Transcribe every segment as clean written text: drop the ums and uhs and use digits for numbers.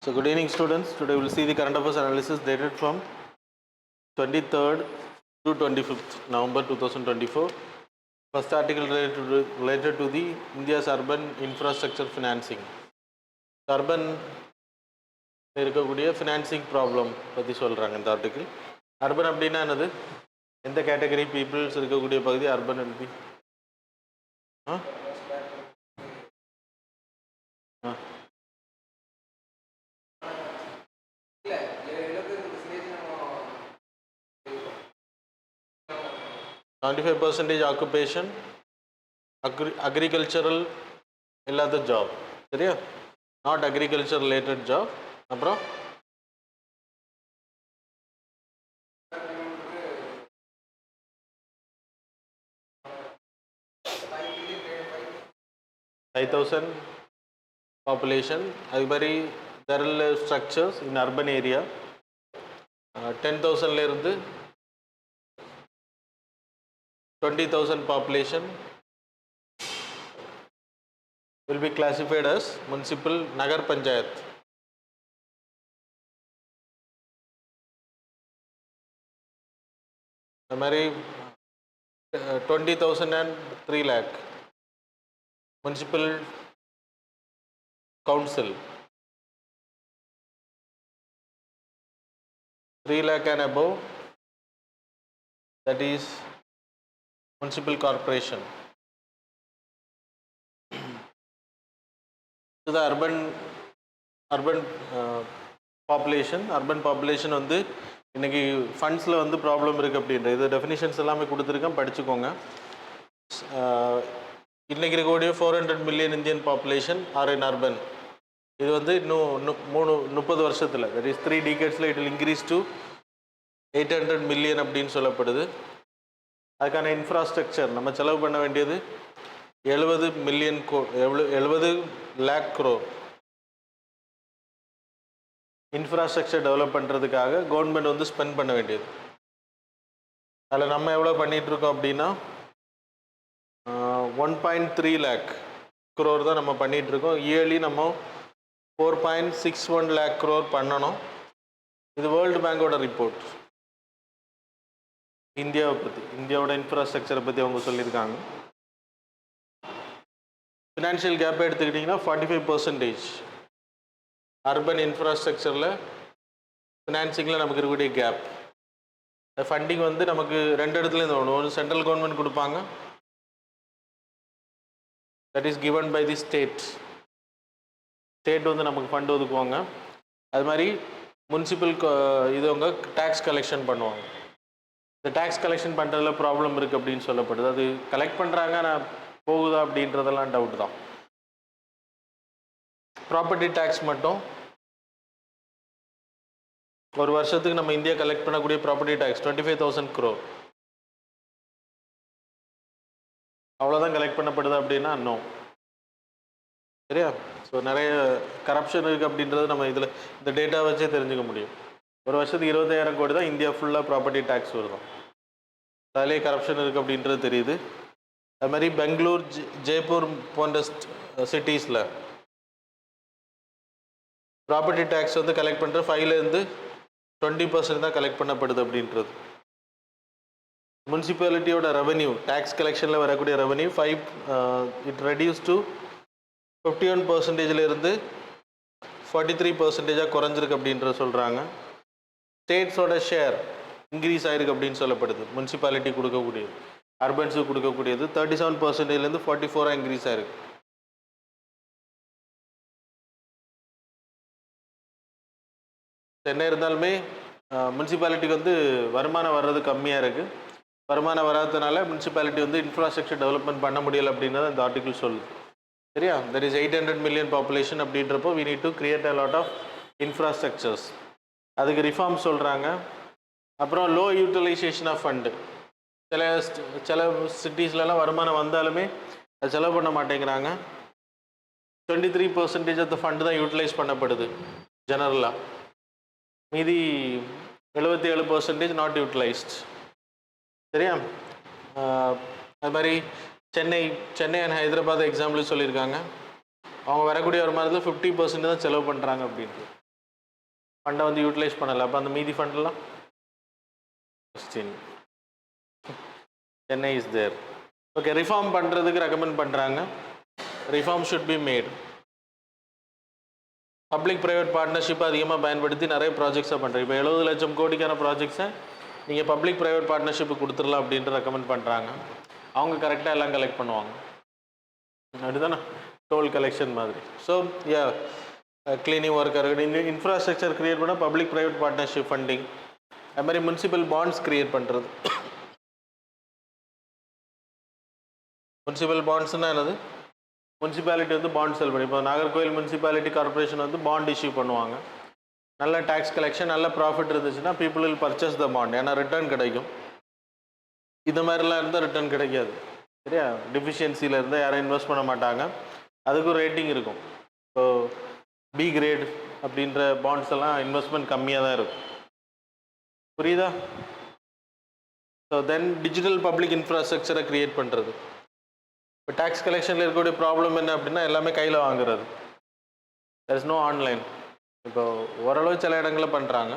So good evening students. Today we will see the current affairs analysis dated from 23rd to 25th November 2024. First article related to the India's urban infrastructure financing. Urban இருக்கக்கூடிய financing problem பற்றி சொல்கிறாங்க இந்த article. Urban அப்படின்னா என்னது? எந்த category peoples இருக்கக்கூடிய பகுதி urban எழுதி $95% occupation, agricultural இல்லாத ஜாப், சரியா? Not agriculture related job. அப்புறம் 5,000 population. அது மாதிரி தெரல் ஸ்ட்ரக்சர்ஸ் இன் அர்பன் ஏரியா 10,000 இருந்து 20,000 population will be classified as municipal Nagar Panchayat. The மாதிரி 20,000 and 3 lakh municipal council, 3 lakh and above, that is municipal corporation. So the urban population வந்து இன்னைக்கு ஃபண்ட்ஸில் வந்து problem இருக்குது அப்படின்ற இது டெஃபினிஷன்ஸ் எல்லாமே கொடுத்துருக்கேன், படிச்சுக்கோங்க. இன்றைக்கி இருக்கக்கூடிய 400 million Indian population are in urban. இது வந்து இன்னும் 30 வருஷத்தில், that is 3 decades it will increase to 800 million அப்படின்னு சொல்லப்படுது. அதுக்கான இன்ஃப்ராஸ்ட்ரக்சர் நம்ம செலவு பண்ண வேண்டியது 70 lakh crore. இன்ஃப்ராஸ்ட்ரக்சர் டெவலப் பண்ணுறதுக்காக கவர்மெண்ட் வந்து ஸ்பெண்ட் பண்ண வேண்டியது. அதில் நம்ம எவ்வளோ பண்ணிகிட்ருக்கோம் அப்படின்னா 1.3 lakh crore தான் நம்ம பண்ணிகிட்ருக்கோம். இயர்லி நம்ம 4.61 lakh crore பண்ணணும். இது வேர்ல்டு பேங்கோட ரிப்போர்ட். இந்தியாவை பற்றி, இந்தியாவோட இன்ஃப்ராஸ்ட்ரக்சரை பற்றி அவங்க சொல்லியிருக்காங்க. ஃபினான்ஷியல் கேப்பை எடுத்துக்கிட்டிங்கன்னா 45% அர்பன் இன்ஃப்ராஸ்ட்ரக்சரில் ஃபினான்சிங்கில் நமக்கு இருக்கக்கூடிய கேப். ஃபண்டிங் வந்து நமக்கு 2 இடத்துலேருந்து வரும். ஒன்று சென்ட்ரல் கவர்மெண்ட் கொடுப்பாங்க, that is given by the state வந்து நமக்கு ஃபண்ட் ஒதுக்குவாங்க. அது மாதிரி முனிசிபல் அவங்க டேக்ஸ் கலெக்ஷன் பண்ணுவாங்க. இந்த டேக்ஸ் கலெக்ஷன் பண்ணுறதுல ப்ராப்ளம் இருக்குது அப்படின்னு சொல்லப்படுது. அது கலெக்ட் பண்ணுறாங்க, நான் போகுதா அப்படின்றதெல்லாம் டவுட் தான். ப்ராப்பர்ட்டி டேக்ஸ் மட்டும் ஒரு வருஷத்துக்கு நம்ம இந்தியா கலெக்ட் பண்ணக்கூடிய ப்ராப்பர்ட்டி டேக்ஸ் 25,000 crore. அவ்வளோதான் கலெக்ட் பண்ணப்படுது அப்படின்னா இன்னும் சரியா? ஸோ நிறைய கரப்ஷன் இருக்குது அப்படின்றது நம்ம இதில் இந்த டேட்டா வச்சே தெரிஞ்சுக்க முடியும். ஒரு வருஷத்துக்கு 20,000 கோடி தான் இந்தியா ஃபுல்லாக ப்ராப்பர்ட்டி டேக்ஸ் வருதும். அதிலே கரப்ஷன் இருக்குது அப்படின்றது தெரியுது. அது மாதிரி பெங்களூர், ஜெய்ப்பூர் போன்ற சிட்டிஸில் ப்ராப்பர்ட்டி டேக்ஸ் வந்து கலெக்ட் பண்ணுற 5லேருந்து 20% தான் கலெக்ட் பண்ணப்படுது அப்படின்றது. முனிசிபாலிட்டியோட ரெவன்யூ, டேக்ஸ் கலெக்ஷனில் வரக்கூடிய ரெவன்யூ இட் ரெடியூஸ் டு 51%லேருந்து 43% குறைஞ்சிருக்கு அப்படின்ற சொல்கிறாங்க. ஸ்டேட்ஸோட ஷேர் இன்க்ரீஸ் ஆகிருக்கு அப்படின்னு சொல்லப்படுது. முனிசிபாலிட்டி கொடுக்கக்கூடியது, அர்பன்ஸுக்கு கொடுக்கக்கூடியது 37%லேருந்து 44 இன்க்ரீஸ் ஆகிருக்கு. என்ன இருந்தாலுமே முனிசிபாலிட்டிக்கு வந்து வருமானம் வர்றது கம்மியாக இருக்குது. வருமானம் வராததுனால முனிசிபாலிட்டி வந்து இன்ஃப்ராஸ்ட்ரக்சர் டெவலப்மெண்ட் பண்ண முடியலை அப்படின்றத இந்த ஆர்டிகிள் சொல்லுது. சரியா? தட் இஸ் 800 million பாப்புலேஷன் அப்படின்றப்போ we need to create a lot of infrastructures. அதுக்கு ரிஃபார்ம் சொல்கிறாங்க. அப்புறம் லோ யூட்டிலைசேஷன் ஆஃப் ஃபண்டு. சில சிட்டிஸ்லலாம் வருமானம் வந்தாலுமே அது செலவு பண்ண மாட்டேங்கிறாங்க. 23% ஆஃப் த ஃபண்டு தான் யூட்டிலைஸ் பண்ணப்படுது ஜெனரலாக. மீதி 77% நாட் யூட்டிலைஸ்ட். சரியா? அது மாதிரி சென்னை அண்ட் ஹைதராபாத் எக்ஸாம்பிள் சொல்லியிருக்காங்க. அவங்க வரக்கூடிய வருமானத்தில் 50% தான் செலவு பண்ணுறாங்க அப்படின்ட்டு. ஃபண்டை வந்து யூட்டிலைஸ் பண்ணலை. அப்போ அந்த மீதி ஃபண்டெல்லாம் question Chennai is there. Okay, reform பண்ணுறதுக்கு ரெக்கமெண்ட் பண்ணுறாங்க. Reform should be made. Public private பார்ட்னர்ஷிப்பை அதிகமாக பயன்படுத்தி நிறைய ப்ராஜெக்ட்ஸாக பண்ணுறேன். இப்போ 70 லட்சம் கோடிக்கான ப்ராஜெக்ட்ஸை நீங்கள் பப்ளிக் ப்ரைவேட் பார்ட்னர்ஷிப்பு கொடுத்துடலாம் அப்படின்ட்டு ரெக்கமெண்ட் பண்ணுறாங்க. அவங்க கரெக்டாக எல்லாம் கலெக்ட் பண்ணுவாங்க. அப்படிதானே, டோல் கலெக்ஷன் மாதிரி. ஸோ யா, கிளீனிங் ஒர்க்காக இருக்கட்டும், இன்ஃப்ராஸ்ட்ரக்சர் க்ரியேட் பண்ணால் பப்ளிக் ப்ரைவேட் பார்ட்னர்ஷிப் ஃபண்டிங். அது மாதிரி முனிசிபல் பாண்ட்ஸ் க்ரியேட் பண்ணுறது. முனிசிபல் பாண்ட்ஸ்னால் என்னது? முனிசிபாலிட்டி வந்து பாண்ட் செல் பண்ணி, இப்போ நாகர்கோவில் முனிசிபாலிட்டி கார்பரேஷன் வந்து பாண்ட் இஷ்யூ பண்ணுவாங்க. நல்ல டேக்ஸ் கலெக்ஷன், நல்ல ப்ராஃபிட் இருந்துச்சுன்னா people will purchase the bond, ஏன்னா ரிட்டர்ன் கிடைக்கும். இந்த மாதிரிலாம் இருந்தால் ரிட்டர்ன் கிடைக்காது. சரியா, டிஃபிஷியன்சியில் இருந்தால் யாரும் இன்வெஸ்ட் பண்ண மாட்டாங்க. அதுக்கு ஒரு ரேட்டிங் இருக்கும். ஸோ பி கிரேட் அப்படின்ற பாண்ட்ஸ் எல்லாம் இன்வெஸ்ட்மெண்ட் கம்மியாக தான் இருக்கும். புரியுதா? ஸோ தென் டிஜிட்டல் பப்ளிக் இன்ஃப்ராஸ்ட்ரக்சரை க்ரியேட் பண்ணுறது. இப்போ டேக்ஸ் கலெக்ஷனில் இருக்கக்கூடிய ப்ராப்ளம் என்ன அப்படின்னா எல்லாமே கையில் வாங்குறது. There is no online. இப்போ ஓரளவு சில இடங்களில் பண்ணுறாங்க.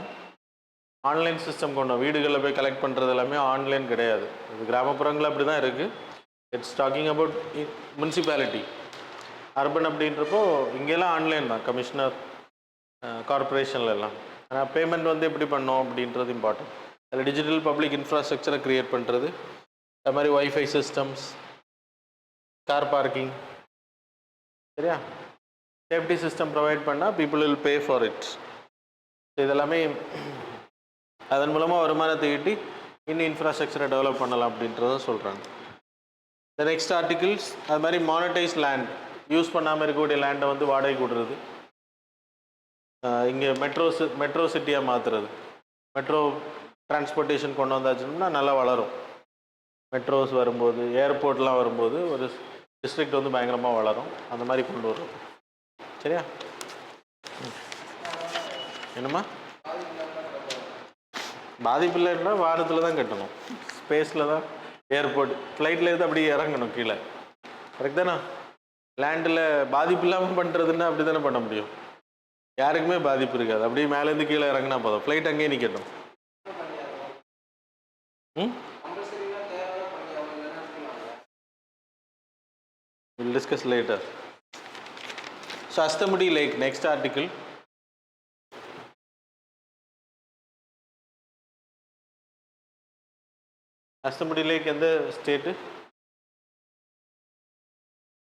ஆன்லைன் சிஸ்டம் கொண்டு வீடுகளில் போய் கலெக்ட் பண்ணுறது எல்லாமே ஆன்லைன் கிடையாது. இது கிராமப்புறங்கள் அப்படி தான் இருக்குது. It's talking about municipality. Urban அப்படின்றப்போ இங்கெல்லாம் ஆன்லைன் தான், கமிஷனர் கார்பரேஷனில் எல்லாம். ஆனால் பேமெண்ட் வந்து எப்படி பண்ணோம் அப்படின்றது இம்பார்ட்டன்ட். அதில் டிஜிட்டல் பப்ளிக் இன்ஃப்ராஸ்ட்ரக்சரை க்ரியேட் பண்ணுறது. அது மாதிரி வைஃபை சிஸ்டம்ஸ், கார் பார்க்கிங், சரியா, சேஃப்டி சிஸ்டம் ப்ரொவைட் பண்ணால் people will pay for it. இதெல்லாமே அதன் மூலமாக வருமானத்தை ஈட்டி இன்னும் இன்ஃப்ராஸ்ட்ரக்சரை டெவலப் பண்ணலாம் அப்படின்றத சொல்கிறாங்க. த நெக்ஸ்ட் ஆர்டிகிள்ஸ் அது மாதிரி மானிட்டைஸ் லேண்ட், யூஸ் பண்ணாமல் இருக்கக்கூடிய லேண்டை வந்து வாடகை கொடுறது. இங்கே மெட்ரோ சிட்டியாக மாற்றுறது. மெட்ரோ டிரான்ஸ்போர்ட்டேஷன் கொண்டு வந்தாச்சுன்னா நல்லா வளரும். மெட்ரோஸ் வரும்போது, ஏர்போர்ட்லாம் வரும்போது ஒரு டிஸ்ட்ரிக்ட் வந்து பயங்கரமாக வளரும். அந்த மாதிரி கொண்டு வரும். சரியா? என்னம்மா பாதிப்பு இல்லைன்னா வாரத்தில் தான் கட்டணும். ஸ்பேஸில் தான் ஏர்போர்ட், ஃப்ளைட்டில் இருந்து அப்படி இறங்கணும் கீழே. கரெக்ட் தானே? லேண்டில் பாதிப்பு இல்லாமல் பண்ணுறதுன்னா அப்படி தானே பண்ண முடியும். யாருக்குமே பாதிப்பு இருக்காது. அப்படியே மேலேருந்து கீழே இறங்கினா போதும், ஃப்ளைட் அங்கேயே நிற்கட்டும். We'll discuss later. So Astamudi Lake, next article. Astamudi Lake in the state.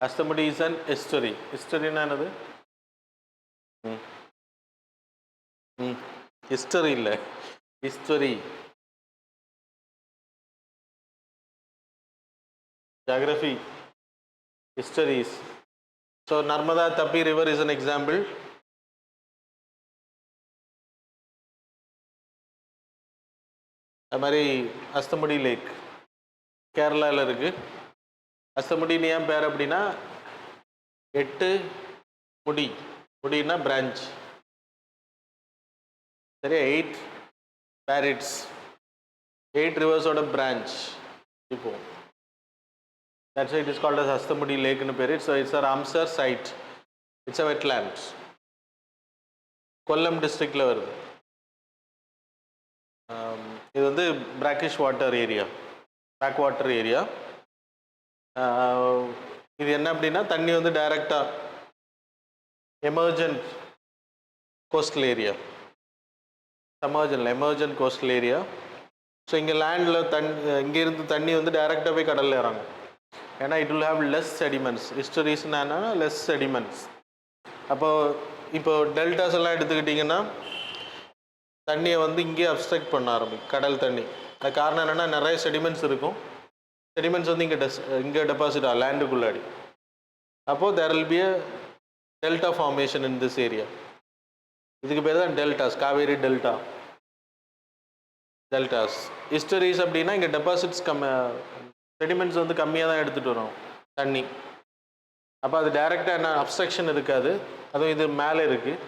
Astamudi is an estuary. Estuary na another. Estuary illa. Estuary. Geography. Estuaries. So Narmada Tapi river is an example. அது மாதிரி அஸ்தமுடி லேக் கேரளாவில் இருக்குது. அஸ்தமுடின்னு ஏன் பேர் அப்படின்னா 8 முடி, முடின்னா branch. சரியா? 8 பேரிட்ஸ், 8 ரிவர்ஸோட branch. இப்போ that's why it is called as Astamudi Lake in Perit. So it's a Ramsar site. It's a wetlands. Kollam district la varudhu. இது வந்து brackish water area, backwater area. இது என்ன அப்படின்னா தண்ணி வந்து டைரக்டாக emergent coastal area, emergent coastal area. So இங்கே லேண்டில் இங்கேருந்து தண்ணி வந்து டைரெக்டாக போய் கடலில் இறங்கும். ஏன்னா it will have less sediments. ஹிஸ்டரிஸ்னா லெஸ் செடிமெண்ட்ஸ். அப்போது இப்போ டெல்டாஸ் எல்லாம் எடுத்துக்கிட்டிங்கன்னா தண்ணியை வந்து இங்கேயே அப்ஸ்ட்ரக்ட் பண்ண ஆரம்பிக்கும், கடல் தண்ணி. அது காரணம் என்னென்னா நிறைய செடிமெண்ட்ஸ் இருக்கும். செடிமெண்ட்ஸ் வந்து இங்கே டெபாசிட் ஆகும் லேண்டுக்குள்ளாடி. அப்போது there will be a delta formation in this area. இதுக்கு பேர் தான் deltas, Kaveri delta, deltas. Histories அப்படின்னா இங்கே டெபாசிட்ஸ் செடிமெண்ட்ஸ் வந்து கம்மியாக தான் எடுத்துகிட்டு வரும் தண்ணி. அப்போ அது டைரெக்டாக என்ன அப்ஸ்ட்ரக்ஷன் இருக்காது. அதுவும் இது மேலே இருக்குது.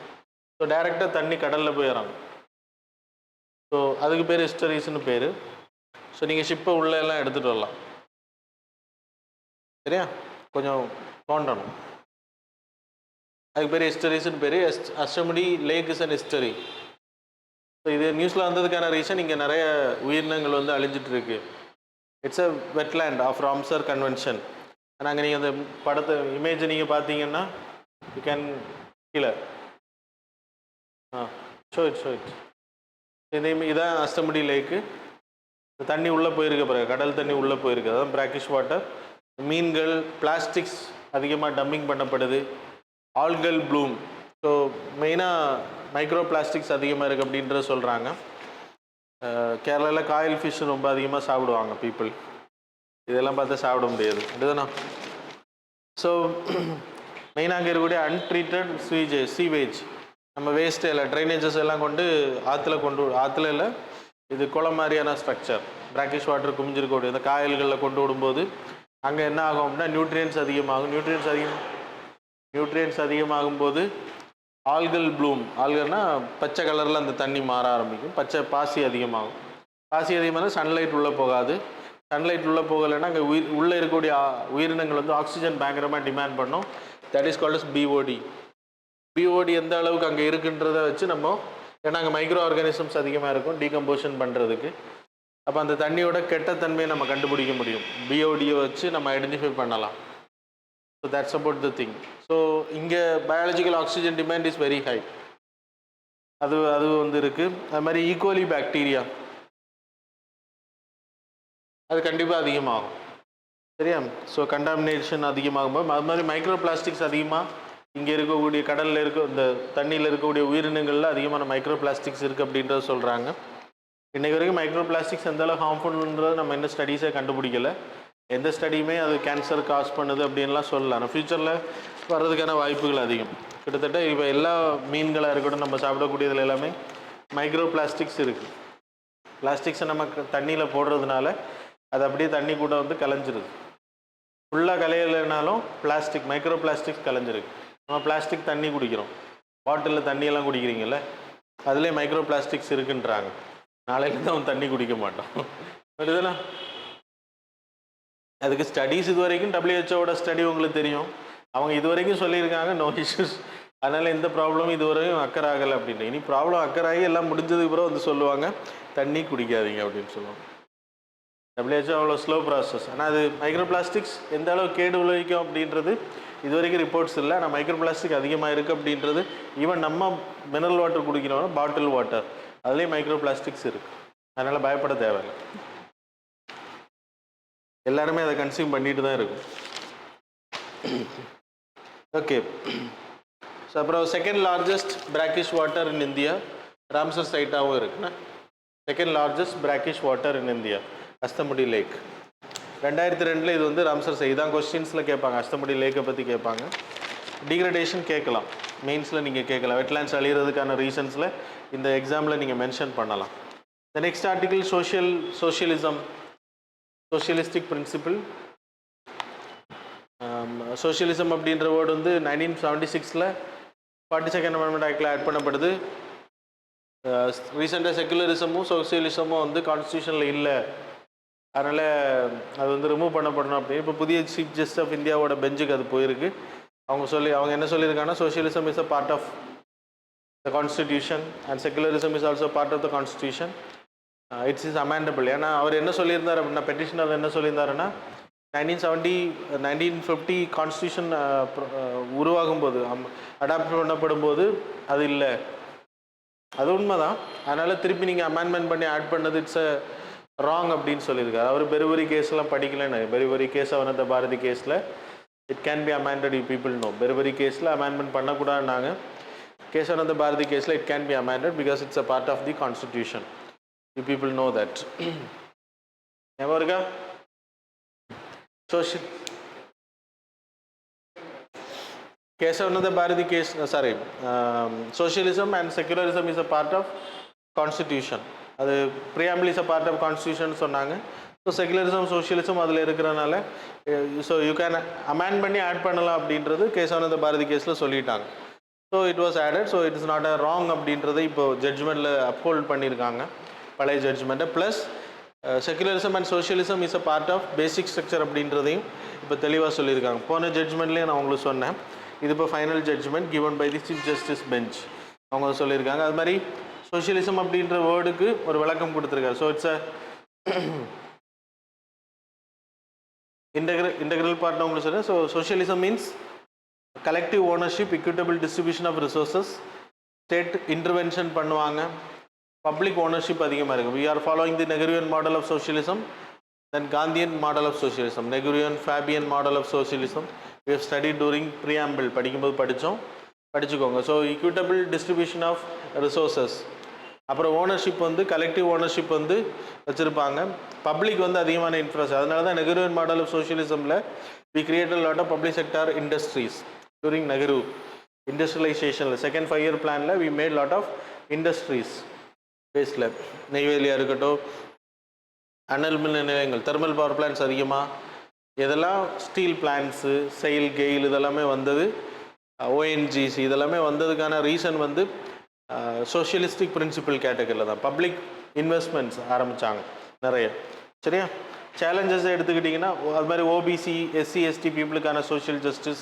ஸோ டைரெக்டாக தண்ணி கடலில் போய் இறங்கும். ஸோ அதுக்கு பேர் ஹிஸ்டரிஸ்னு பேர். ஸோ நீங்கள் ஷிப்பை உள்ளே எல்லாம் எடுத்துகிட்டு வரலாம். சரியா? கொஞ்சம் தோண்டணும். அதுக்கு பேர் ஹிஸ்டரிஸ்னு பேர். Ashtamudi lake is an estuary. So இது நியூஸில் வந்ததுக்கான ரீசன் இங்கே நிறைய உயிரினங்கள் வந்து அழிஞ்சிட்டு இருக்கு. It's a wetland of Ramsar convention. நாங்கள் நீங்கள் அந்த படத்தை இமேஜை நீங்கள் பார்த்தீங்கன்னா யூ கேன் கீழே ஷோ இட் இதான் அஸ்தம்படி லேக்கு. தண்ணி உள்ளே போயிருக்கு, பிறகு கடல் தண்ணி உள்ளே போயிருக்கு, அதான் பிராக்கிஷ் வாட்டர். மீன்கள், பிளாஸ்டிக்ஸ் அதிகமாக டம்பிங் பண்ணப்படுது, ஆல்கல் ப்ளூம். ஸோ மெயினாக மைக்ரோ பிளாஸ்டிக்ஸ் அதிகமாக இருக்குது அப்படின்றத சொல்கிறாங்க. கேரளாவில் காயில் ஃபிஷ் ரொம்ப அதிகமாக சாப்பிடுவாங்க பீப்புள். இதெல்லாம் பார்த்தா சாப்பிட முடியாது, இதுதானா? ஸோ மெயினாக அங்கே இருக்கக்கூடிய அன்ட்ரீட்டட் சீவேஜ், நம்ம வேஸ்ட்டு எல்லாம் ட்ரைனேஜஸ் எல்லாம் கொண்டு ஆற்றுல இல்லை, இது குளம் மாதிரியான ஸ்ட்ரக்சர். பிராக்கிஷ் வாட்டர் குமிஞ்சிருக்கக்கூடிய இந்த காயல்களில் கொண்டு விடும்போது அங்கே என்ன ஆகும் அப்படின்னா நியூட்ரியன்ஸ் அதிகமாகும். நியூட்ரியன்ஸ் அதிகமாகும்போது ஆல்கல் ப்ளூம், ஆல்கல்னா பச்சை கலரில் அந்த தண்ணி மாற ஆரம்பிக்கும். பாசி அதிகமாகும். பாசி அதிகமாக சன்லைட் உள்ளே போகாது. சன்லைட் உள்ளே போகலைன்னா அங்கே உள்ளே இருக்கக்கூடிய உயிரினங்கள் வந்து ஆக்சிஜன் பயங்கரமாக டிமாண்ட் பண்ணும். That is called as BOD. BOD எந்த அளவுக்கு அங்கே இருக்குன்றதை வச்சு நம்ம, ஏன்னா அங்கே மைக்ரோ ஆர்கானிசம்ஸ் அதிகமாக இருக்கும் டீகம்போஷன் பண்ணுறதுக்கு. அப்போ அந்த தண்ணியோட கெட்டத்தன்மையை நம்ம கண்டுபிடிக்க முடியும். பிஓடியை வச்சு நம்ம ஐடென்டிஃபை பண்ணலாம். So that's about the thing. So இங்கே biological oxygen demand is very high. அது வந்து இருக்குது. அது மாதிரி ஈக்குவலி பாக்டீரியா அது கண்டிப்பாக அதிகமாகும். சரியா? ஸோ கண்டாமினேஷன் அதிகமாகும்போது அது மாதிரி மைக்ரோ பிளாஸ்டிக்ஸ் அதிகமாக இங்கே இருக்கக்கூடிய கடலில் இந்த தண்ணியில் இருக்கக்கூடிய உயிரினங்களில் அதிகமான மைக்ரோ பிளாஸ்டிக்ஸ் இருக்குது அப்படின்றத சொல்கிறாங்க. இன்றைக்கு வரைக்கும் மைக்ரோ பிளாஸ்டிக்ஸ் எந்த அளவு ஹார்ம்ஃபுல்ன்றது நம்ம என்ன ஸ்டடீஸே கண்டுபிடிக்கலை. எந்த ஸ்டடியுமே அது கேன்சர் காஸ் பண்ணுது அப்படின்லாம் சொல்லலாம். ஆனால் ஃப்யூச்சரில் வர்றதுக்கான வாய்ப்புகள் அதிகம். கிட்டத்தட்ட இப்போ எல்லா மீன்களாக இருக்கட்டும், நம்ம சாப்பிடக்கூடியதில் எல்லாமே மைக்ரோ பிளாஸ்டிக்ஸ் இருக்குது. பிளாஸ்டிக்ஸை நம்ம தண்ணியில் போடுறதுனால அது அப்படியே தண்ணி கூட வந்து கலைஞ்சிருது. ஃபுல்லாக கலையலைனாலும் மைக்ரோ பிளாஸ்டிக்ஸ் கலைஞ்சிருக்கு. நம்ம பிளாஸ்டிக் தண்ணி குடிக்கிறோம், பாட்டிலில் தண்ணியெல்லாம் குடிக்கிறீங்கல்ல, அதுலேயே மைக்ரோ பிளாஸ்டிக்ஸ் இருக்குன்றாங்க. நாளையிலேருந்து அவன் தண்ணி குடிக்க மாட்டோம். புரியுதுனா? அதுக்கு ஸ்டடீஸ் இது வரைக்கும் WHO ஸ்டடி உங்களுக்கு தெரியும். அவங்க இது வரைக்கும் சொல்லியிருக்காங்க நோ இஷ்யூஸ், அதனால் எந்த ப்ராப்ளமும் இது வரையும் அக்கறை ஆகலை அப்படின்னு. இனி ப்ராப்ளம் அக்கறாகி எல்லாம் முடிஞ்சதுக்கு பிறகு வந்து சொல்லுவாங்க தண்ணி குடிக்காதீங்க அப்படின்னு சொல்லுவாங்க. WHO அவ்வளோ ஸ்லோ ப்ராசஸ். ஆனால் அது மைக்ரோ பிளாஸ்டிக்ஸ் எந்த அளவு கேடு விளைவிக்கும் அப்படின்றது இது வரைக்கும் ரிப்போர்ட்ஸ் இல்லை. ஆனால் மைக்ரோ பிளாஸ்டிக் அதிகமாக இருக்குது அப்படின்றது ஈவன் நம்ம மினரல் வாட்டர் குடிக்கிறோம்னா பாட்டில் வாட்டர் அதுலேயும் மைக்ரோ பிளாஸ்டிக்ஸ் இருக்குது. அதனால் பயப்பட தேவையில்லை. எல்லாருமே அதை கன்சியூம் பண்ணிட்டு தான் இருக்கும். ஓகே. ஸோ அப்புறம் second largest brackish water in India Ramsar சைட்டாகவும் இருக்குண்ணா. Second largest brackish water in India Ashtamudi lake. 2002 இது வந்து ராம்சர் சைட் தான். கொஸ்டின்ஸில் கேட்பாங்க, அஸ்தம்படி லேக்கை பற்றி கேட்பாங்க. டிகிரடேஷன் கேட்கலாம், மெயின்ஸில் நீங்கள் கேட்கலாம். வெட்லேண்ட்ஸ் அழிகிறதுக்கான ரீசன்ஸில் இந்த எக்ஸாமில் நீங்கள் மென்ஷன் பண்ணலாம். The next article socialistic principle. Socialism அப்படின்ற வேர்டு வந்து 1976 42nd அமெண்ட்மெண்ட் ஆக்டில் ஆட் பண்ணப்படுது. ரீசெண்டாக செக்குலரிசமும் சோசியலிசமும் வந்து கான்ஸ்டியூஷனில் இல்லை, அதனால் அது வந்து ரிமூவ் பண்ணப்படணும் அப்படின்னு இப்போ புதிய சீஃப் ஜஸ்டிஸ் ஆஃப் இந்தியாவோட பெஞ்சுக்கு அது போயிருக்கு. அவங்க என்ன சொல்லியிருக்காங்கன்னா socialism is a part of the constitution and secularism is also part of the constitution. Its is amendable. ஏன்னா அவர் என்ன சொல்லியிருந்தார் அப்படின்னா, பெட்டிஷனர் என்ன சொல்லியிருந்தாருன்னா 1950 கான்ஸ்டியூஷன் உருவாகும் போது அடாப்ட் பண்ணப்படும் போது அது இல்லை, அது உண்மைதான். அதனால் திருப்பி நீங்கள் அமெண்ட்மெண்ட் பண்ணி ஆட் பண்ணது இட்ஸ் அ ராங் அப்படின்னு சொல்லியிருக்காரு. அவர் பெருவரி கேஸ்லாம் படிக்கலைன்னு, பெருவரி கேஸ் அவனத்த பாரதி கேஸில் it can be amended, you people know. பெருவரி கேஸில் அமெண்ட்மெண்ட் பண்ணக்கூடாதுனாங்க. கேசவனந்த பாரதி கேஸில் it can be amended because it's a part of the constitution. You people know that. ஞாபகம் இருக்கா? Kesavananda Bharati case, socialism and secularism is a part of constitution. அது preamble is a part of constitution சொன்னாங்க. So secularism socialism அதில் இருக்கிறனால so you can amend பண்ணி add பண்ணலாம் அப்படின்றது கேசவானந்த பாரதி கேஸில் சொல்லிட்டாங்க. So it was added. So it is not a wrong அப்படின்றத இப்போ ஜட்ஜ்மெண்ட்டில் அப்ஹோல்ட் பண்ணியிருக்காங்க, பழைய ஜட்ஜ்மெண்ட்டை. Plus secularism and socialism is a part of basic structure அப்படின்றதையும் இப்போ தெளிவாக சொல்லியிருக்காங்க. போன ஜட்ஜ்மெண்ட்லேயே நான் உங்களுக்கு சொன்னேன். இது இப்போ final judgement given by the chief justice bench அவங்க சொல்லியிருக்காங்க. அது மாதிரி சோஷியலிசம் அப்படின்ற வேர்டுக்கு ஒரு விளக்கம் கொடுத்துருக்காரு. So it's a integral part நான் உங்களுக்கு சொல்கிறேன். So socialism means collective ownership, equitable distribution of resources, state intervention பண்ணுவாங்க, பப்ளிக் ஓனர்ஷிப் அதிகமாக இருக்குது. we are following the Nehruvian model of socialism, then Gandhian model of socialism, Nehruvian Fabian model of socialism we have studied during preamble படிக்கும்போது படிச்சுக்கோங்க. So equitable distribution of resources, அப்புறம் ownership வந்து collective ownership வந்து வச்சுருப்பாங்க, public வந்து அதிகமான infrastructure. அதனால தான் நெஹ்ருவின் மாடல் ஆஃப் சோஷியலிசமில் we created lot of public sector industries during Nehru இண்டஸ்ட்ரியலைசேஷனில். செகண்ட் 5 இயர் பிளானில் we made lot of industries பேஸில். நெய்வேலியாக இருக்கட்டும், அனல் மின் நிலையங்கள், தெர்மல் பவர் பிளான்ஸ் அதிகமாக, இதெல்லாம் ஸ்டீல் பிளான்ஸு, செயில், கெயில் இதெல்லாமே வந்தது, ஓஎன்ஜிசி இதெல்லாமே வந்ததுக்கான ரீசன் வந்து சோஷியலிஸ்டிக் பிரின்சிபல் கேட்டகரியில் தான். பப்ளிக் இன்வெஸ்ட்மெண்ட்ஸ் ஆரம்பித்தாங்க நிறைய. சரியா? சேலஞ்சஸ் எடுத்துக்கிட்டிங்கன்னா அது மாதிரி ஓபிசி, எஸ்சி, எஸ்டி பீப்புளுக்கான சோஷியல் ஜஸ்டிஸ்,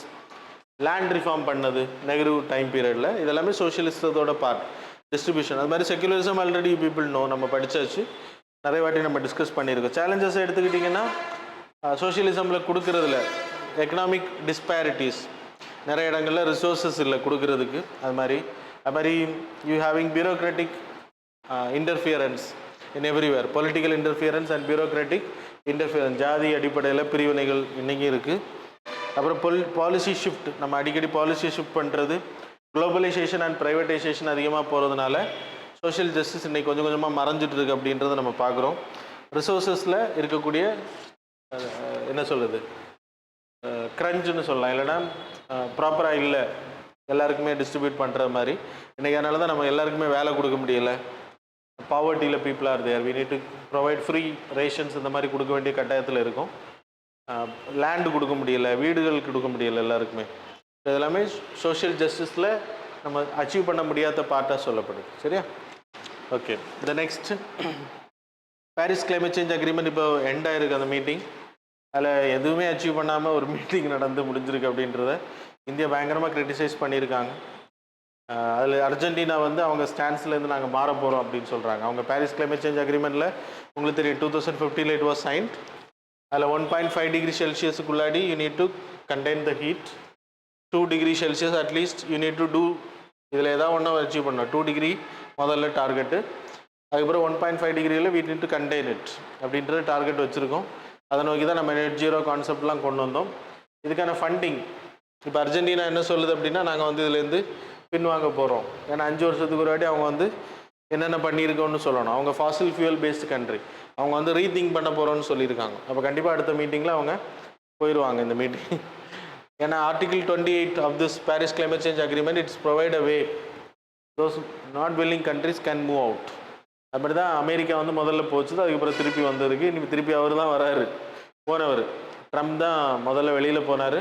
லேண்ட் ரிஃபார்ம் பண்ணது நெஹ்ரு டைம் பீரியடில், இதெல்லாமே சோஷியலிஸ்டத்தோட பார்ட். டிஸ்ட்ரிபியூஷன், அது மாதிரி செக்குலரிசம் ஆல்ரெடி பீப்புள் நோ, நம்ம படித்தாச்சு, நிறைய வாட்டி நம்ம டிஸ்கஸ் பண்ணியிருக்கோம். சேலஞ்சஸ் எடுத்துக்கிட்டிங்கன்னா சோஷியலிசமில் கொடுக்குறதுல எக்கனாமிக் டிஸ்பேரிட்டிஸ், நிறைய இடங்களில் ரிசோர்ஸஸ் இல்லை கொடுக்கறதுக்கு. அது மாதிரி you having bureaucratic interference in everywhere, political interference and bureaucratic interference, ஜாதி அடிப்படையில் பிரிவினைகள் இன்றைக்கும் இருக்குது. அப்புறம் பாலிசி ஷிஃப்ட், நம்ம அடிக்கடி பாலிசி ஷிஃப்ட் பண்ணுறது, குளோபலைசேஷன் அண்ட் ப்ரைவேட்டைசேஷன் அதிகமாக போகிறதுனால சோஷியல் ஜஸ்டிஸ் இன்றைக்கி கொஞ்சம் கொஞ்சமாக மறைஞ்சிட்டு இருக்கு அப்படின்றத நம்ம பார்க்குறோம். ரிசோர்ஸஸில் இருக்கக்கூடிய என்ன சொல்லுது, க்ரன்ச்சுன்னு சொல்லலாம், இல்லைனா ப்ராப்பராக இல்லை எல்லாருக்குமே டிஸ்ட்ரிபியூட் பண்ணுற மாதிரி. இன்றைக்கி அதனால தான் நம்ம எல்லாருக்குமே வேலை கொடுக்க முடியலை, பாவர்ட்டியில் people are there, we need to provide free rations இந்த மாதிரி கொடுக்க வேண்டிய கட்டாயத்தில் இருக்கும். லேண்டு கொடுக்க முடியலை, வீடுகள் கொடுக்க முடியலை எல்லாருக்குமே. இதெல்லாமே சோஷியல் ஜஸ்டிஸில் நம்ம அச்சீவ் பண்ண முடியாத பார்ட்டாக சொல்லப்படுது. சரியா? Okay, the next Paris climate change agreement இப்போ எண்ட் ஆகிருக்கு அந்த மீட்டிங். அதில் எதுவுமே அச்சீவ் பண்ணாமல் ஒரு மீட்டிங் நடந்து முடிஞ்சிருக்கு அப்படின்றத இந்தியா பயங்கரமாக கிரிட்டிசைஸ் பண்ணியிருக்காங்க. அதில் அர்ஜென்டினா வந்து அவங்க ஸ்டாண்ட்ஸ்லேருந்து நாங்கள் மாற போகிறோம் அப்படின்னு சொல்கிறாங்க. அவங்க பாரிஸ் கிளைமேட் சேஞ்ச் அக்ரிமெண்ட்டில் உங்களுக்கு தெரியும் 2015 இட் வாஸ் சைன்ட். அதில் 1.5 டிகிரி செல்சியஸுக்குள்ளாடி you need to contain the heat, 2 degree Celsius at least you need to do. இதில் ஏதாவது ஒன்று அச்சீவ் பண்ணணும். 2 டிகிரி முதல்ல டார்கெட்டு, அதுக்கப்புறம் 1.5 டிகிரியில் we need to contain it அப்படின்றது டார்கெட் வச்சுருக்கோம். அதை நோக்கி தான் நம்ம நெட் ஜீரோ கான்செப்ட்லாம் கொண்டு வந்தோம். இதுக்கான ஃபண்டிங் இப்போ அர்ஜென்டினா என்ன சொல்லுது அப்படின்னா, நாங்கள் வந்து இதுலேருந்து பின்வாங்க போகிறோம். ஏன்னா 5 வருஷத்துக்கு ஒரு வாட்டி அவங்க வந்து என்னென்ன பண்ணியிருக்கோன்னு சொல்லணும். அவங்க ஃபாசில் ஃபியூயல் பேஸ்டு கண்ட்ரி, அவங்க வந்து ரீதிங்க் பண்ண போகிறோன்னு சொல்லியிருக்காங்க. அப்போ கண்டிப்பாக அடுத்த மீட்டிங்கில் அவங்க போயிடுவாங்க இந்த மீட்டிங். ஏன்னா article 28 of this Paris climate change agreement it's provide a way those not willing countries can move out. அப்படி தான் அமெரிக்கா வந்து முதல்ல போச்சுது, அதுக்கப்புறம் திருப்பி வந்ததுக்கு இன்றைக்கி திருப்பி அவர் தான் வராரு. போனவர் ட்ரம்ப் தான் முதல்ல வெளியில் போனார்,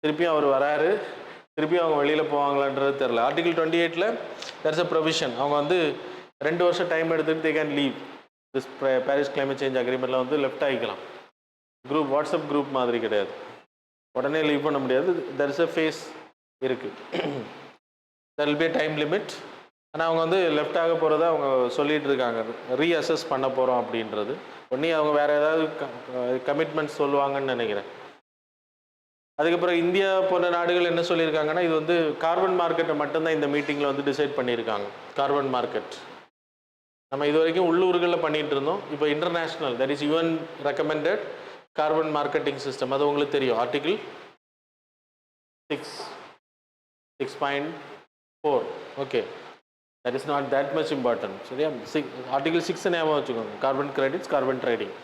திருப்பியும் அவர் வராரு, திருப்பியும் அவங்க வெளியில் போவாங்களான்றது தெரில. ஆர்டிகிள் 28ல் there's a provision, அவங்க வந்து 2 வருஷம் டைம் எடுத்துகிட்டு they can leave this Paris climate change அக்ரிமெண்ட்டில் வந்து லெஃப்ட் ஆகிக்கலாம். குரூப் வாட்ஸ்அப் குரூப் மாதிரி கிடையாது, உடனே லீவ் பண்ண முடியாது. there's a phase இருக்குது, there will be a time limit. ஆனால் அவங்க வந்து லெஃப்ட் ஆக போகிறத அவங்க சொல்லிகிட்டு இருக்காங்க, ரீஅசஸ் பண்ண போகிறோம் அப்படின்றது. உடனே அவங்க வேறு ஏதாவது கமிட்மெண்ட்ஸ் சொல்லுவாங்கன்னு நினைக்கிறேன். அதுக்கப்புறம் இந்தியா போன்ற நாடுகள் என்ன சொல்லியிருக்காங்கன்னா, இது வந்து கார்பன் மார்க்கெட்டை மட்டும்தான் இந்த மீட்டிங்கில் வந்து டிசைட் பண்ணியிருக்காங்க. கார்பன் மார்க்கெட் நம்ம இது வரைக்கும் உள்ளூர்களில் பண்ணிகிட்டு இருந்தோம், இப்போ international, that is UN recommended carbon marketing system. அது உங்களுக்கு தெரியும், article 6.4. Okay, that is not that much important. சரியா? ஆர்டிகிள் 6 ஞாபகம் வச்சுக்கோங்க, கார்பன் கிரெடிட்ஸ், கார்பன் ட்ரேடிங்.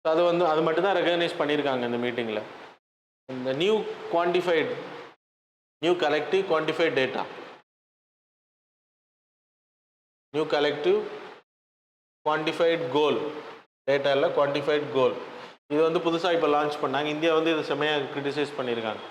அது வந்து அது மட்டும் தான் ரெகக்னைஸ் பண்ணியிருக்காங்க இந்த மீட்டிங்கில். இந்த new collective quantified data, new collective quantified goal data இல்லை, quantified goal. இது வந்து புதுசாக இப்போ லான்ச் பண்ணாங்க. இந்தியா வந்து இதை செம்மையாக கிரிட்டிசைஸ் பண்ணியிருக்காங்க.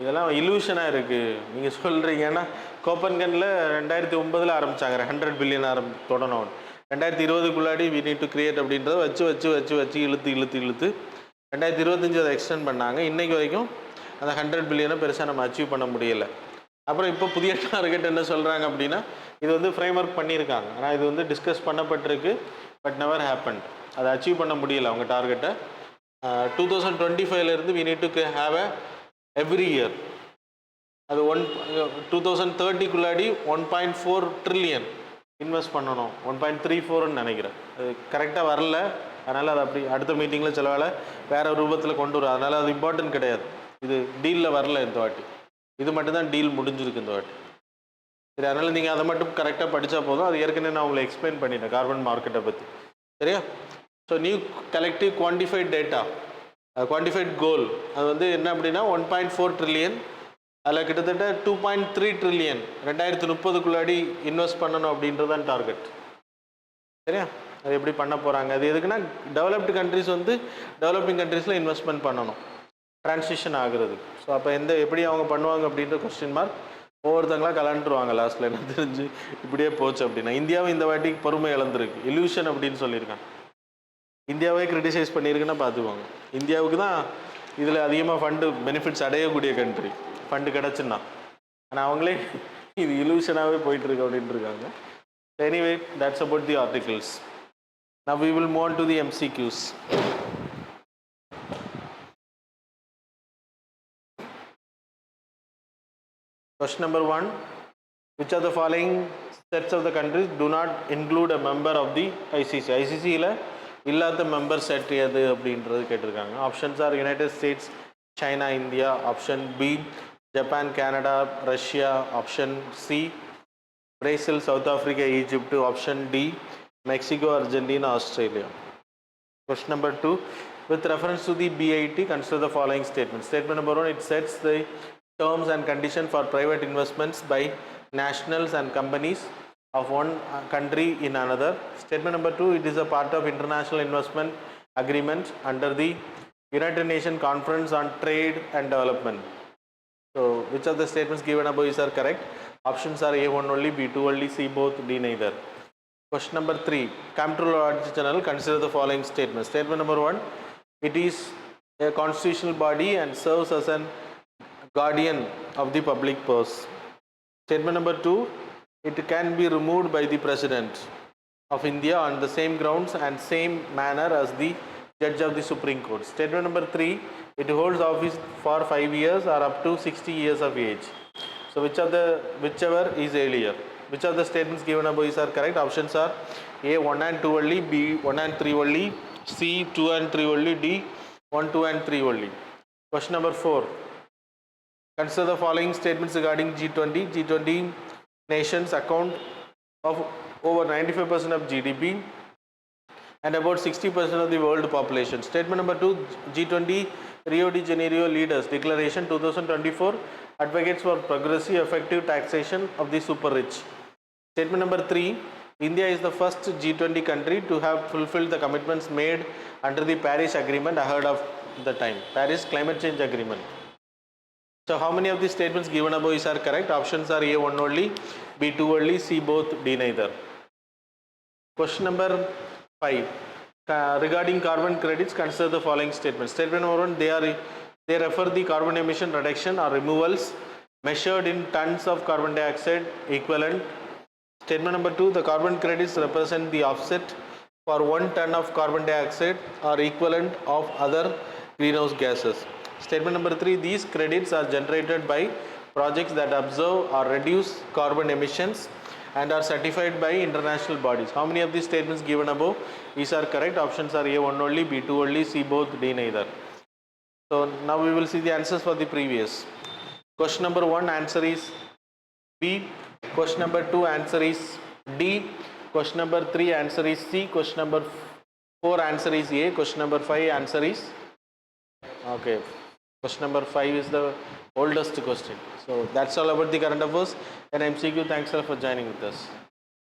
இதெல்லாம் இலூஷனாக இருக்குது நீங்கள் சொல்கிறீங்க. ஏன்னா கோப்பன்கனில் 2009 ஆரம்பித்தாங்க, 100 பில்லியன் தொடணும். 2020க்குள்ளாடி வி நீட் டு கிரியேட் அப்படின்றத வச்சு இழுத்து 2025 அதை எக்ஸ்டெண்ட் பண்ணாங்க. இன்றைக்கு வரைக்கும் அந்த 100 பில்லியனை பெருசாக நம்ம அச்சீவ் பண்ண முடியலை. அப்புறம் இப்போ புதிய டார்கெட் என்ன சொல்கிறாங்க அப்படின்னா, இது வந்து ஃப்ரேம் ஒர்க் பண்ணியிருக்காங்க, ஆனால் இது வந்து டிஸ்கஸ் பண்ணப்பட்டிருக்கு, பட் நெவர் ஹேப்பன். அதை அச்சீவ் பண்ண முடியல அவங்க டார்கெட்டை. 2025 we need to have every year அது 2030 1.4 ட்ரில்லியன் இன்வெஸ்ட் பண்ணணும். 1.34ன்னு நினைக்கிறேன், அது கரெக்டாக வரல. அதனால் அது அப்படி அடுத்த மீட்டிங்கில் சில வேலை வேறு ரூபத்தில் கொண்டு வரும். அதனால் அது இம்பார்ட்டன்ட் கிடையாது. இது டீலில் வரல இந்த வாட்டி, இது மட்டும்தான் டீல் முடிஞ்சிருக்கு இந்த வாட்டி. சரி, அதனால் நீங்கள் அதை மட்டும் கரெக்டாக படித்தா போதும். அது ஏற்கனவே நான் உங்களை எக்ஸ்பிளைன் பண்ணிட்டேன் கார்பன் மார்க்கெட்டை பற்றி. சரியா? ஸோ நியூ கலெக்டிவ் குவான்டிஃபைட் டேட்டா, குவான்டிஃபைட் கோல், அது வந்து என்ன அப்படின்னா 1.4 ட்ரில்லியன். அதில் கிட்டத்தட்ட 2.3 ட்ரில்லியன் 2030க்குள்ளாடி இன்வெஸ்ட் பண்ணணும் அப்படின்றது தான் டார்கெட். சரியா? அது எப்படி பண்ண போகிறாங்க, அது எதுக்குன்னா டெவலப்டு கண்ட்ரிஸ் வந்து டெவலப்பிங் கண்ட்ரீஸில் இன்வெஸ்ட்மெண்ட் பண்ணணும், ட்ரான்சிஷன் ஆகுறது. ஸோ அப்போ எப்படி அவங்க பண்ணுவாங்க அப்படின்ற கொஸ்டின் மார்க். ஒவ்வொருத்தங்களாம் கலண்டுருவாங்க லாஸ்ட்டில், என்ன தெரிஞ்சு இப்படியே போச்சு அப்படின்னா. இந்தியாவும் இந்த வாட்டி பொறுமை இழந்திருக்கு, இல்யூஷன் அப்படின்னு சொல்லியிருக்காங்க. இந்தியாவே கிரிட்டிசைஸ் பண்ணியிருக்குன்னா பார்த்துக்குவாங்க. இந்தியாவுக்கு தான் இதில் அதிகமாக ஃபண்டு பெனிஃபிட்ஸ் அடையக்கூடிய கண்ட்ரி, ஃபண்டு கிடச்சுன்னா. ஆனால் அவங்களே இது இல்யூஷனாகவே போயிட்டுருக்கு அப்படின்ட்டு இருக்காங்க. Anyway, that's about the articles. Now we will move on to the MCQs. Question number 1. Which of the following sets of the countries do not include a member of the ICC? ICC-ல இல்லாத member set எது அப்படின்றது கேட்டிருக்காங்க. Options are United States, China, India. Option B Japan, Canada, Russia. Option C Brazil, South Africa, Egypt. Option D Mexico, Argentina, Australia. Question number 2. With reference to the BIT, consider the following statements. Statement number 1, it sets the terms and conditions for private investments by nationals and companies of one country in another. Statement number 2, it is a part of international investment agreement under the United Nations Conference on Trade and Development. So, which of the statements given above are correct? Options are A1 only, B2 only, C both, D neither. Question number 3. Comptroller Audit General, consider the following statements. Statement number 1, it is a constitutional body and serves as an guardian of the public purse. Statement number 2, it can be removed by the President of India on the same grounds and same manner as the Judge of the Supreme Court. Statement number 3, it holds office for 5 years or up to 60 years of age. So whichever is earlier. Which of the statements given above are correct? Options are A 1 and 2 only, B 1 and 3 only, C 2 and 3 only, D 1, 2 and 3 only. Question number 4. Consider the following statements regarding G20. G20 nations account of over 95% of GDP and about 60% of the world population. Statement number 2, G20 Rio de Janeiro Leaders Declaration 2024 advocates for progressive effective taxation of the super rich. Statement number 3, India is the first G20 country to have fulfilled the commitments made under the Paris Agreement ahead of the time. Paris Climate Change Agreement. So how many of these statements given above are correct? Options are A1 only, B2 only, C both, D neither. Question number 5. Regarding carbon credits, consider the following statements. Statement number 1, they refer the carbon emission reduction or removals measured in tons of carbon dioxide equivalent. Statement number 2, the carbon credits represent the offset for 1 ton of carbon dioxide or equivalent of other greenhouse gases. Statement number 3, these credits are generated by projects that observe or reduce carbon emissions and are certified by international bodies. How many of these statements given above are correct? Options are A1 only, B2 only, C both, D neither. So now we will see the answers for the previous. Question number 1, answer is B. Question number 2, answer is D. Question number 3, answer is C. Question number 4, answer is A. Question number 5, answer is okay. Question number 5 is the oldest question. So that's all about the current affairs and MCQ. Thanks a lot for joining with us.